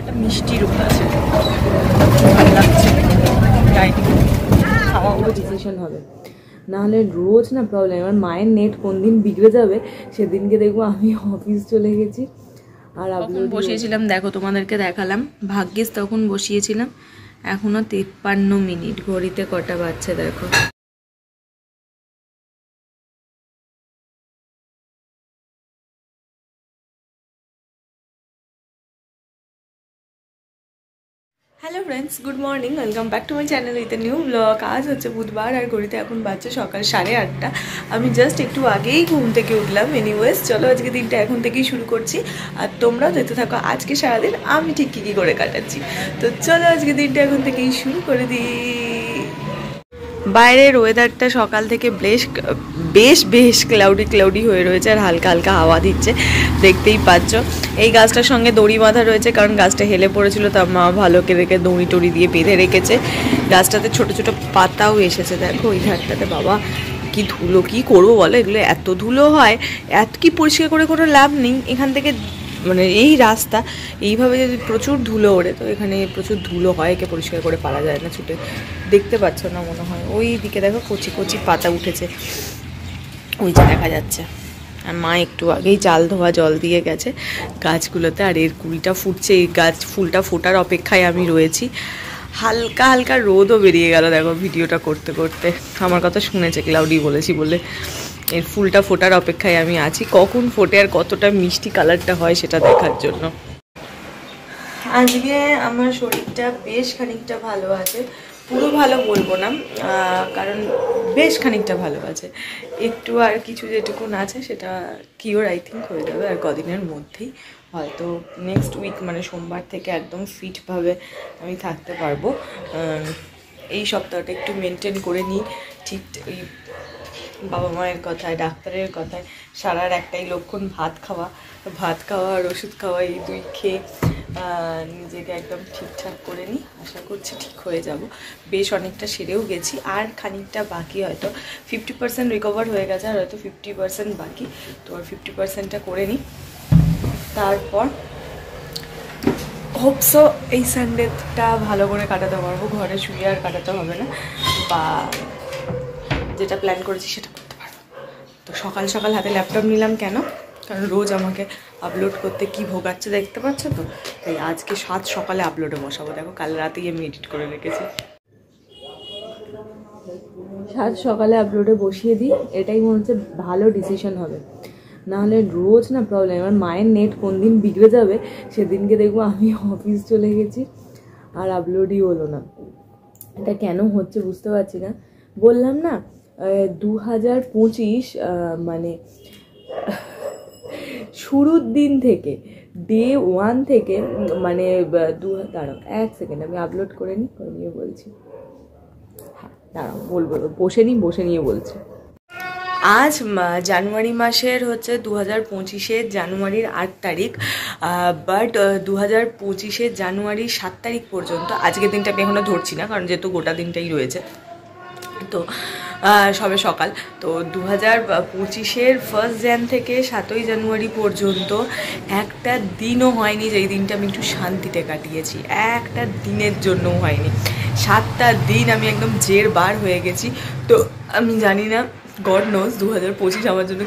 একটা মিষ্টি রোদ আছে, ভালো লাগছে। খাওয়াগুলো ডিসিশন হবে, নাহলে রোজ না প্রবলেম। আমার মায়ের নেট কোন দিন বিগড়ে যাবে সেদিনকে দেখবো আমি অফিস চলে গেছি। আর আপলোড বসিয়েছিলাম, দেখো তোমাদেরকে দেখালাম, ভাগ্যিস তখন বসিয়েছিলাম। এখনো 53 মিনিট, ঘড়িতে কটা বাজছে দেখো। Hello friends, good morning, welcome back to my channel with a new blog. আজ হচ্ছে বুধবার আর ঘড়িতে এখন বাজছে সকাল 8:30। আমি জাস্ট একটু আগেই ঘুম থেকে উঠলাম। এনিওয়েজ চলো আজকে দিনটা এখন থেকেই শুরু করছি, আর তোমরাও দেখতে থাকো আজকে সারাদিন আমি ঠিক কী কী করে কাটাচ্ছি। তো চলো আজকে দিনটা এখন থেকেই শুরু করে দিই। বাইরের ওয়েদারটা সকাল থেকে বেশ ক্লাউডি হয়ে রয়েছে, আর হালকা হালকা হাওয়া দিচ্ছে, দেখতেই পাচ্ছ। এই গাছটার সঙ্গে দড়ি বাঁধা রয়েছে, কারণ গাছটা হেলে পড়েছিল, তার মা ভালো করে দড়ি টড়ি দিয়ে বেঁধে রেখেছে। গাছটাতে ছোট ছোট পাতাও এসেছে, দেখো ওই ধারটাতে। বাবা কি ধুলো, কি করবো বলো, এগুলো এত ধুলো হয়, এত কি পরিষ্কার করে কোনো লাভ নেই। এখান থেকে মানে এই রাস্তা এইভাবে যদি প্রচুর ধুলো ওড়ে, তো এখানে প্রচুর ধুলো হয়, একে পরিষ্কার করে পারা যায় না ছুটে। দেখতে পাচ্ছ না মনে হয়, ওই দিকে দেখো কচি কচি পাতা উঠেছে, ওই যে দেখা যাচ্ছে। আর মা একটু আগেই চাল ধোয়া জল দিয়ে গেছে গাছগুলোতে, আর এর কুলটা ফুটছে, এই গাছ ফুলটা ফোটার অপেক্ষায় আমি রয়েছি। হালকা হালকা রোদও বেরিয়ে গেল দেখো ভিডিওটা করতে করতে। আমার কথা শুনেছে, ক্লাউডি বলেছি বলে। এর ফুলটা ফোটার অপেক্ষায় আমি আছি, কখন ফোটে আর কতটা মিষ্টি কালারটা হয় সেটা দেখার জন্য। আজকে আমার শরীরটা বেশ খানিকটা ভালো আছে, পুরো ভালো বলবো না, কারণ বেশ খানিকটা ভালো আছে। একটু আর কিছু যেটুকুন আছে সেটা কিওর আই থিঙ্ক হয়ে যাবে আর কদিনের মধ্যেই। হয়তো নেক্সট উইক মানে সোমবার থেকে একদম ফিটভাবে আমি থাকতে পারবো। এই সপ্তাহটা একটু মেনটেন করে নিই, ঠিক ওই বাবা মায়ের কথায়, ডাক্তারের কথায়। সারার একটাই লক্ষণ ভাত খাওয়া আর ওষুধ খাওয়া, এই দুই খেয়ে নিজেকে একদম ঠিকঠাক করে নিই। আশা করছি ঠিক হয়ে যাব। বেশ অনেকটা সেরেও গেছি, আর খানিকটা বাকি, হয়তো 50% রিকভার হয়ে গেছে, আর হয়তো 50% বাকি। তো আর 50%টা করে নিই, তারপর হোপসো এই সানডেটা ভালো করে কাটাতে পারবো। ঘরে শুয়ে আর কাটাতে হবে না, বা যেটা প্ল্যান করেছি সেটা করতে পারবো। তো সকাল সকাল হাতে ল্যাপটপ নিলাম কেন, কারণ রোজ আমাকে আপলোড করতে কি ভোগাচ্ছে দেখতে পাচ্ছ তো, তাই আজকে সকালে আপলোডে বসাবো। দেখো কাল রাতেই আমি এডিট করে রেখেছি। সকালে আপলোডে বসিয়ে দিই, এটাই মনে হচ্ছে ভালো ডিসিশন হবে। নাহলে রোজ না প্রবলেম। আমার মায়ের নেট কোন দিন বিগড়ে যাবে সেদিনকে দেখবো আমি অফিস চলে গেছি আর আপলোডই হলো না। এটা কেন হচ্ছে বুঝতে পারছি না। বললাম না 2025 মানে শুরুর দিন থেকে, ডে 1 থেকে, মানে দাঁড়াও 1 সেকেন্ড, আমি আপলোড করে নিয়ে বলছি। হ্যাঁ দাঁড়াও বলবো, বসে নিয়ে বলছি। আজ জানুয়ারি মাসের হচ্ছে 2025-এর জানুয়ারির 8 তারিখ, বাট 2025-এর জানুয়ারির 7 তারিখ পর্যন্ত, আজকের দিনটা আমি এখনও ধরছি না কারণ যেহেতু গোটা দিনটাই রয়েছে, তো সবে সকাল। তো 2025-এর 1 jan থেকে 7 জানুয়ারি পর্যন্ত একটা দিনও হয়নি যেই দিনটা আমি একটু শান্তিতে কাটিয়েছি, একটা দিনের জন্যও হয়নি। 7টা দিন আমি একদম জের বার হয়ে গেছি। তো আমি জানি না, গড নোজ 2025 আমার জন্য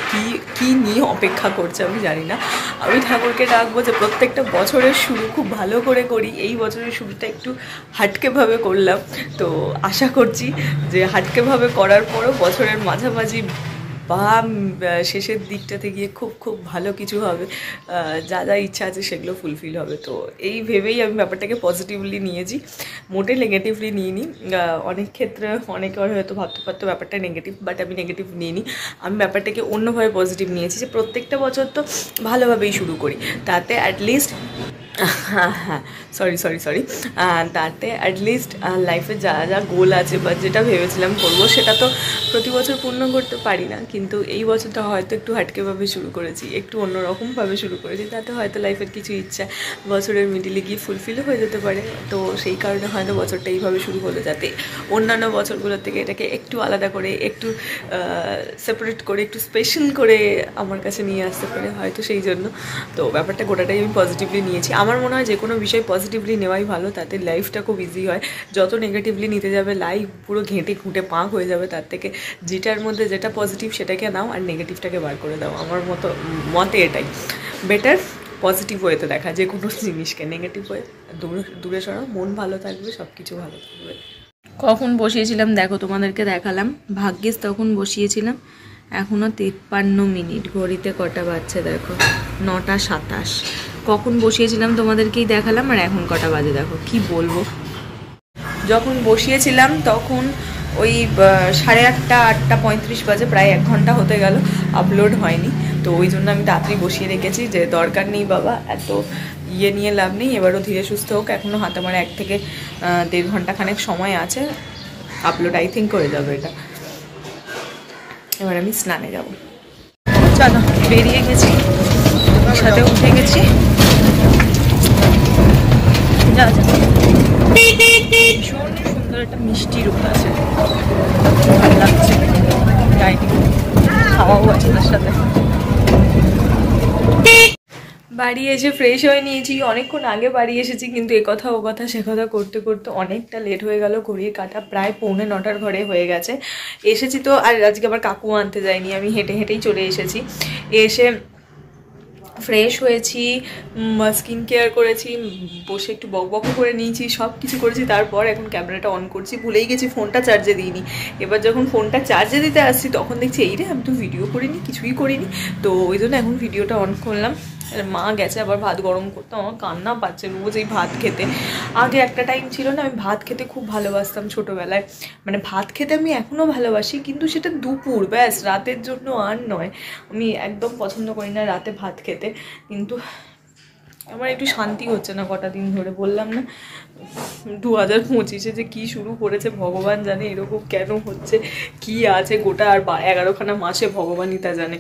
কি নিয়ে অপেক্ষা করছে আমি জানি না। আমি ঠাকুরকে ডাকবো যে প্রত্যেকটা বছরের শুরু খুব ভালো করে করি। এই বছরের শুরুটা একটু হাটকেভাবে করলাম, তো আশা করছি যে হাটকেভাবে করার পরও বছরের মাঝামাঝি বা শেষের দিকটাতে গিয়ে খুব ভালো কিছু হবে, যা ইচ্ছা আছে সেগুলো ফুলফিল হবে। তো এই ভেবেই আমি ব্যাপারটাকে পজিটিভলি নিয়েছি, মোটে নেগেটিভলি নিইনি। অনেক ক্ষেত্রে অনেকে হয়তো ভাবতে পারতো ব্যাপারটা নেগেটিভ, বাট আমি নেগেটিভ নিইনি। আমি ব্যাপারটাকে অন্যভাবে পজিটিভ নিয়েছি, যে প্রত্যেকটা বছর তো ভালোভাবেই শুরু করি, তাতে অ্যাটলিস্ট সরি তাতে অ্যাটলিস্ট লাইফে যা গোল আছে বা যেটা ভেবেছিলাম করবো সেটা তো প্রতি বছর পূর্ণ করতে পারি না, কিন্তু এই বছরটা হয়তো একটু হাটকেভাবে শুরু করেছি, একটু অন্যরকমভাবে শুরু করেছি, তাতে হয়তো লাইফের কিছু ইচ্ছা বছরের মিডিলে গিয়ে ফুলফিলও হয়ে যেতে পারে। তো সেই কারণে হয়তো বছরটা এইভাবে শুরু হলো, যাতে অন্যান্য বছরগুলোর থেকে এটাকে একটু আলাদা করে, একটু সেপারেট করে, একটু স্পেশাল করে আমার কাছে নিয়ে আসতে পারে, হয়তো সেই জন্য। তো ব্যাপারটা গোটাটাই আমি পজিটিভলি নিয়েছি। আমার মনে হয় যে কোনো বিষয় পজিটিভলি নেওয়াই ভালো, তাতে লাইফটা খুব ইজি হয়। যত নেগেটিভলি নিতে যাবে লাইফ পুরো ঘেঁটে ঘুঁটে পাঁক হয়ে যাবে, তার থেকে যেটার মধ্যে যেটা পজিটিভ সেটাকে নাও আর নেগেটিভটাকে বার করে দাও। আমার মতে এটাই বেটার, পজিটিভ ওয়েতে দেখা যে কোনো জিনিসকে, নেগেটিভ ওয়ে দূরে সরাও, মন ভালো থাকবে, সব কিছু ভালো থাকবে। কখন বসিয়েছিলাম দেখো, তোমাদেরকে দেখালাম, ভাগ্যিস তখন বসিয়েছিলাম। এখনও 53 মিনিট, ঘড়িতে কটা বাজছে দেখো, 9:27। কখন বসিয়েছিলাম তোমাদেরকেই দেখালাম, আর এখন কটা বাজে দেখো, কি বলবো। যখন বসিয়েছিলাম তখন ওই 8:30, 8:35 বাজে, প্রায় 1 ঘন্টা হতে গেল, আপলোড হয়নি। তো ওই জন্য আমি তাড়াতাড়ি বসিয়ে রেখেছি যে দরকার নেই বাবা, এত নিয়ে লাভ নেই, এবারও ধীরে সুস্থ হোক। এখনও হাতে আমার 1 থেকে 1.5 ঘন্টা খানেক সময় আছে, আপলোড আই থিঙ্ক করে যাবে এটা। এবার আমি স্নানে যাব। চলো, বেরিয়ে গেছি, সাথে উঠে গেছি, যা যা। ভীষণ সুন্দর একটা মিষ্টি রূপ আছে, ভালো লাগছে, যাইনি, খাওয়াও আছে তার সাথে। বাড়ি এসে ফ্রেশ হয়ে নিয়েছি, অনেকক্ষণ আগে বাড়ি এসেছি, কিন্তু এ কথা ও কথা সে কথা করতে করতে অনেকটা লেট হয়ে গেল। ঘড়ির কাঁটা প্রায় 9:45 ঘরে হয়ে গেছে। এসেছি তো, আর আজকে আবার কাকু আনতে যায়নি, আমি হেঁটে হেঁটেই চলে এসেছি। এসে ফ্রেশ হয়েছি, স্কিন কেয়ার করেছি, বসে একটু বকবক করে নিয়েছি, সব কিছু করেছি। তারপর এখন ক্যামেরাটা অন করছি, ভুলেই গেছি ফোনটা চার্জে দিইনি। এবার যখন ফোনটা চার্জে দিতে আসছি তখন দেখছি এই রে, আমি তো ভিডিও করিনি, কিছুই করিনি। তো ওই জন্য এখন ভিডিওটা অন করলাম। মা গেছে আবার ভাত গরম করতে, আমার কান্না পাচ্ছে রোজ এই ভাত খেতে। আগে একটা টাইম ছিল না, আমি ভাত খেতে খুব ভালোবাসতাম ছোটোবেলায়, মানে ভাত খেতে আমি এখনও ভালোবাসি, কিন্তু সেটা দুপুর, ব্যাস, রাতের জন্য আর নয়। আমি একদম পছন্দ করি না রাতে ভাত খেতে, কিন্তু আমার একটু শান্তি হচ্ছে না কটা দিন ধরে। বললাম না 2025-এ যে কী শুরু করেছে ভগবান জানে, এরকম কেন হচ্ছে, কি আছে গোটা আর 11খানা মাসে, ভগবানই তা জানে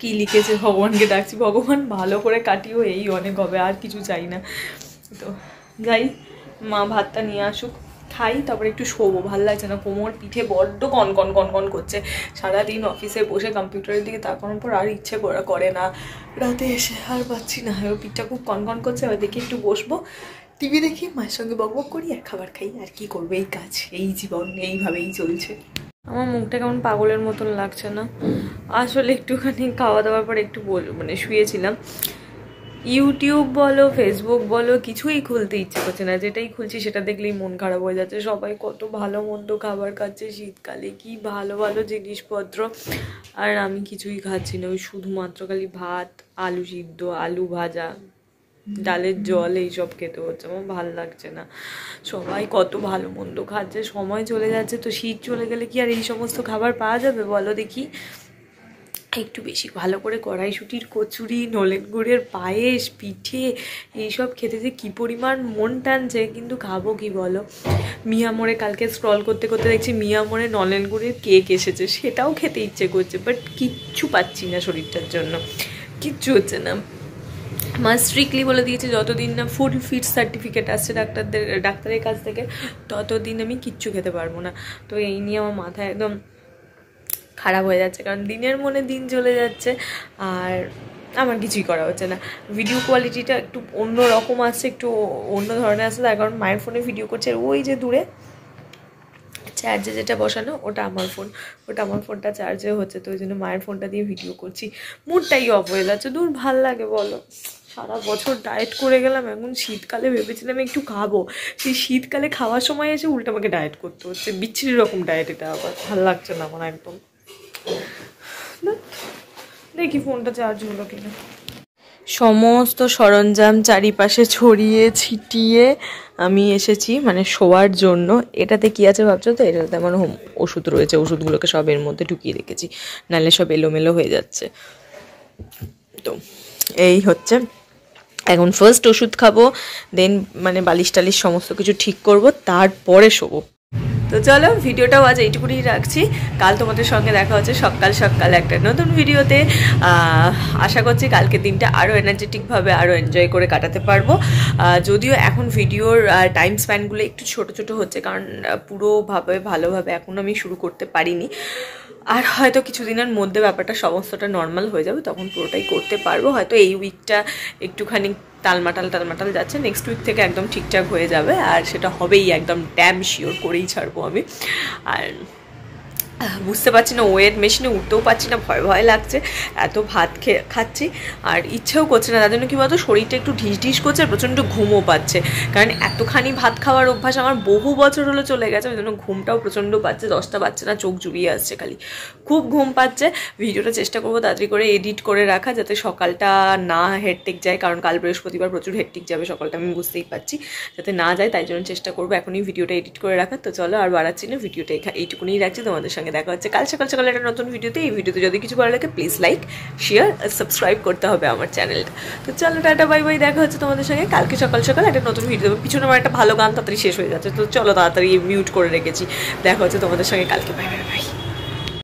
কি লিখেছে। ভগবানকে ডাকছি, ভগবান ভালো করে কাটিও, এই অনেক হবে, আর কিছু চাই না। তো যাই, মা ভাতটা নিয়ে আসুক, খাই, তারপরে একটু শোবো। ভালো লাগছে না, কোমর পিঠে বড্ড কনকন করছে। সারাদিন অফিসে বসে কম্পিউটারের দিকে তাকানোর পর আর ইচ্ছে করে না, রাতে এসে আর পাচ্ছি না, পিঠটা খুব কনকন করছে। এবার দেখি একটু বসবো, টিভি দেখি, মায়ের সঙ্গে বকবক করি আর খাবার খাই, আর কি করবো, এই কাজ, এই জীবন, এইভাবেই চলছে। আমার মুখটা কেমন পাগলের মতন লাগছে না, আসলে একটুখানি খাওয়া দাওয়ার পর একটু মানে শুয়েছিলাম। ইউটিউব বলো, ফেসবুক বলো, কিছুই খুলতে ইচ্ছে করছে না। যেটাই খুলছি সেটা দেখলেই মন খারাপ হয়ে যাচ্ছে। সবাই কত ভালো মন্দ খাবার খাচ্ছে শীতকালে, কি ভালো ভালো জিনিসপত্র, আর আমি কিছুই খাচ্ছি না। ওই শুধুমাত্র খালি ভাত, আলু সিদ্ধ, আলু ভাজা, ডালের জল, এইসব খেতে হচ্ছে। আমার ভালো লাগছে না। সবাই কত ভালো মন্দ খাচ্ছে, সময় চলে যাচ্ছে, তো শীত চলে গেলে কি আর এই সমস্ত খাবার পাওয়া যাবে বলো দেখি। একটু বেশি ভালো করে কড়াইশুঁটির কচুরি, নলেন গুড়ের পায়েস, পিঠে, এইসব খেতে যে কী পরিমাণ মন টানছে, কিন্তু খাবো কি বলো। মিয়ামোড়ে কালকে স্ক্রল করতে করতে দেখছি মিয়ামোড়ে নলেন গুড়ের কেক এসেছে, সেটাও খেতে ইচ্ছে করছে, বাট কিচ্ছু পাচ্ছি না শরীরটার জন্য, কিচ্ছু হচ্ছে না। মা স্ট্রিক্টলি বলে দিয়েছে যতদিন না ফুড ফিট সার্টিফিকেট আসছে ডাক্তারের কাছ থেকে, ততদিন আমি কিচ্ছু খেতে পারবো না। তো এই নিয়ে আমার মাথা একদম খারাপ হয়ে যাচ্ছে, কারণ দিনের মনে দিন চলে যাচ্ছে আর আমার কিছুই করা হচ্ছে না। ভিডিও কোয়ালিটিটা একটু অন্য রকম আসছে, একটু অন্য ধরনের আসছে, তার কারণ মায়ের ফোনে ভিডিও করছে, আর ওই যে দূরে চার্জে যেটা বসানো ওটা আমার ফোনটা চার্জে হচ্ছে, তো ওই জন্য মায়ের ফোনটা দিয়ে ভিডিও করছি। মুডটাই অফ হয়ে যাচ্ছে, দূর ভাল লাগে বলো। সারা বছর ডায়েট করে গেলাম, এখন শীতকালে ভেবেছিলাম একটু খাবো, সেই শীতকালে খাওয়ার সময় এসে উল্টো আমাকে ডায়েট করতে হচ্ছে, বিচ্ছিরি রকম ডায়েট। এটা আবার ভাল লাগছে না আমার একদম। দেখি ফোনটা চার্জ হলো কিনা। সমস্ত সরঞ্জাম চারিপাশে ছড়িয়ে ছিটিয়ে আমি এসেছি মানে শোয়ার জন্য। এটাতে কি আছে ভাবছো তো, এটাতে আমার ওষুধ রয়েছে, ওষুধগুলোকে সব এর মধ্যে ঢুকিয়ে রেখেছি, নাহলে সব এলোমেলো হয়ে যাচ্ছে। তো এই হচ্ছে, এখন ফার্স্ট ওষুধ খাবো, দেন মানে বালিশ টালিশ সমস্ত কিছু ঠিক করব, তারপরে শোবো। তো চলো, ভিডিওটাও আজ এইটুকুনি রাখছি। কাল তোমাদের সঙ্গে দেখা হচ্ছে সকাল সকাল একটা নতুন ভিডিওতে। আশা করছি কালকের দিনটা আরও এনার্জেটিকভাবে, আরও এনজয় করে কাটাতে পারবো। যদিও এখন ভিডিওর টাইম স্প্যানগুলো একটু ছোট হচ্ছে, কারণ ভালোভাবে এখন আমি শুরু করতে পারিনি। আর হয়তো কিছুদিনের মধ্যে ব্যাপারটা সমস্তটা নর্মাল হয়ে যাবে, তখন পুরোটাই করতে পারবো। হয়তো এই উইকটা একটুখানি টালমাটাল যাচ্ছে। নেক্সট উইক থেকে একদম ঠিকঠাক হয়ে যাবে, আর সেটা হবেই, একদম ড্যাম শিওর করেই ছাড়বো আমি। আর বুঝতে পারছি না, ওয়েট মেশিনে উঠতেও পারছি না, ভয় ভয় লাগছে, এত ভাত খাচ্ছি আর ইচ্ছেও করছে না। তার জন্য কী বলতো, শরীরটা একটু ঢিস করছে, আর প্রচণ্ড ঘুমও পাচ্ছে, কারণ এতখানি ভাত খাওয়ার অভ্যাস আমার বহু বছর হলো চলে গেছে, ওই জন্য ঘুমটাও প্রচণ্ড পাচ্ছে। 10টা বাজছে না, চোখ জুড়িয়ে আসছে, খালি খুব ঘুম পাচ্ছে। ভিডিওটা চেষ্টা করবো তাড়াতাড়ি করে এডিট করে রাখা, যাতে সকালটা না হেডটেক যায়, কারণ কাল বৃহস্পতিবার প্রচুর হেডটেক যাবে সকালটা, আমি বুঝতেই পারছি, যাতে না যায়, তাই জন্য চেষ্টা করবো এখনই ভিডিওটা এডিট করে রাখার। তো চলো আর বাড়াচ্ছি না, ভিডিওটা এইটুকুনি রাখছি। তোমাদের সঙ্গে দেখা হচ্ছে কাল সকাল সকালে একটা নতুন ভিডিওতে। এই ভিডিওতে যদি কিছু ভালো লাগে প্লিজ লাইক, শেয়ার আর সাবস্ক্রাইব করতে হবে আমার চ্যানেলটা। তো চলো টাটা বাই বাই, দেখা হচ্ছে তোমাদের সঙ্গে কালকে সকাল সকাল একটা নতুন ভিডিও দেবো। পিছনে আমার একটা ভালো গান তাড়াতাড়ি শেষ হয়ে যাচ্ছে, তো চলো তাড়াতাড়ি মিউট করে রেখেছি। দেখা হচ্ছে তোমাদের সঙ্গে কালকে, বাই বাই বাই।